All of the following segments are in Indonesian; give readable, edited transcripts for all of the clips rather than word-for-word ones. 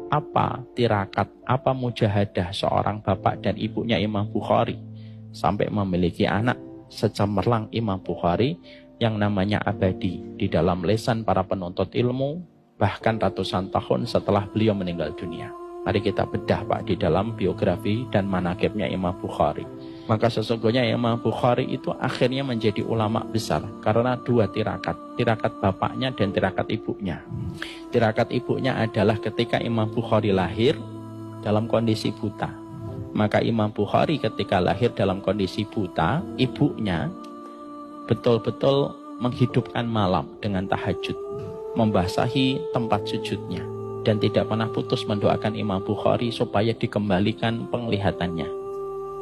apa tirakat, apa mujahadah seorang bapak dan ibunya Imam Bukhari sampai memiliki anak secemerlang Imam Bukhari yang namanya abadi di dalam lesan para penuntut ilmu bahkan ratusan tahun setelah beliau meninggal dunia. Mari kita bedah Pak di dalam biografi dan manaqibnya Imam Bukhari. Maka sesungguhnya Imam Bukhari itu akhirnya menjadi ulama besar karena dua tirakat bapaknya dan tirakat ibunya. Tirakat ibunya adalah ketika Imam Bukhari lahir dalam kondisi buta. Maka Imam Bukhari ketika lahir dalam kondisi buta, ibunya betul-betul menghidupkan malam dengan tahajud, membasahi tempat sujudnya, dan tidak pernah putus mendoakan Imam Bukhari supaya dikembalikan penglihatannya.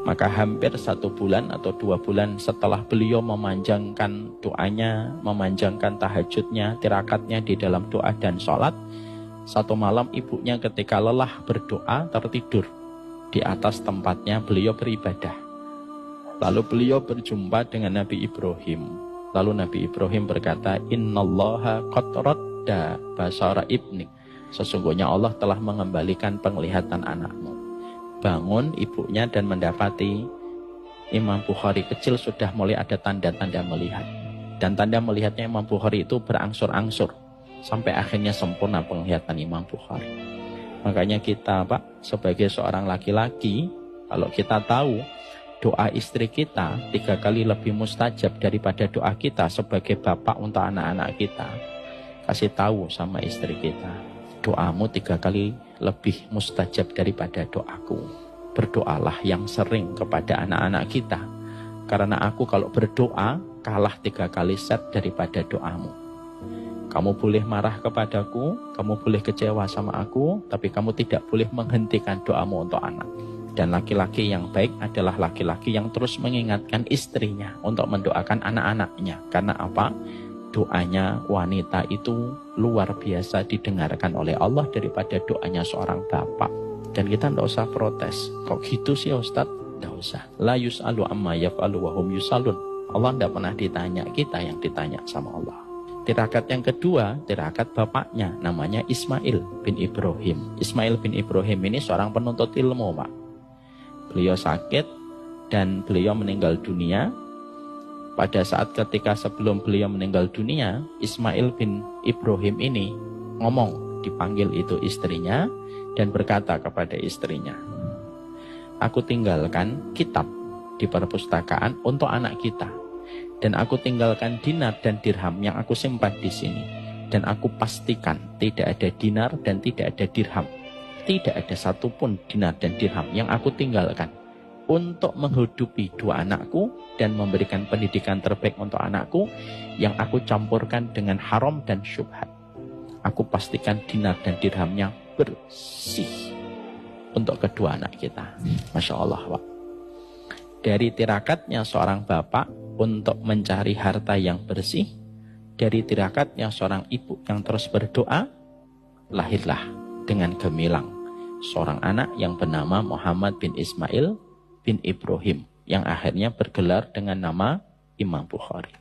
Maka hampir 1 bulan atau 2 bulan setelah beliau memanjangkan doanya, memanjangkan tahajudnya, tirakatnya di dalam doa dan sholat, satu malam ibunya ketika lelah berdoa tertidur di atas tempatnya beliau beribadah. Lalu beliau berjumpa dengan Nabi Ibrahim. Lalu Nabi Ibrahim berkata, Innallaha qad radda basara ibnik. Sesungguhnya Allah telah mengembalikan penglihatan anakmu. Bangun ibunya dan mendapati Imam Bukhari kecil sudah mulai ada tanda-tanda melihat. Dan tanda melihatnya Imam Bukhari itu berangsur-angsur sampai akhirnya sempurna penglihatan Imam Bukhari. Makanya kita Pak sebagai seorang laki-laki, kalau kita tahu doa istri kita 3 kali lebih mustajab daripada doa kita sebagai bapak untuk anak-anak kita, kasih tahu sama istri kita, doamu 3 kali lebih mustajab daripada doaku. Berdoalah yang sering kepada anak-anak kita, karena aku kalau berdoa kalah 3 kali set daripada doamu. Kamu boleh marah kepadaku, kamu boleh kecewa sama aku, tapi kamu tidak boleh menghentikan doamu untuk anak. Dan laki-laki yang baik adalah laki-laki yang terus mengingatkan istrinya untuk mendoakan anak-anaknya. Karena apa? Doanya wanita itu luar biasa didengarkan oleh Allah daripada doanya seorang bapak. Dan kita tidak usah protes. Kok gitu sih Ustaz? Tidak usah. La yus'alu amma yaf'alu wa hum yus'alun. Allah tidak pernah ditanya, kita yang ditanya sama Allah. Tirakat yang kedua, tirakat bapaknya, namanya Ismail bin Ibrahim. Ismail bin Ibrahim ini seorang penuntut ilmu Pak. Beliau sakit dan beliau meninggal dunia. Pada saat ketika sebelum beliau meninggal dunia, Ismail bin Ibrahim ini ngomong, dipanggil itu istrinya dan berkata kepada istrinya, aku tinggalkan kitab di perpustakaan untuk anak kita, dan aku tinggalkan dinar dan dirham yang aku simpan di sini, dan aku pastikan tidak ada dinar dan tidak ada dirham, tidak ada satupun dinar dan dirham yang aku tinggalkan untuk menghidupi 2 anakku dan memberikan pendidikan terbaik untuk anakku yang aku campurkan dengan haram dan syubhat. Aku pastikan dinar dan dirhamnya bersih untuk kedua anak kita. Masya Allah Pak. Dari tirakatnya seorang bapak untuk mencari harta yang bersih, dari tirakatnya seorang ibu yang terus berdoa, lahirlah dengan gemilang seorang anak yang bernama Muhammad bin Ismail bin Ibrahim yang akhirnya bergelar dengan nama Imam Bukhari.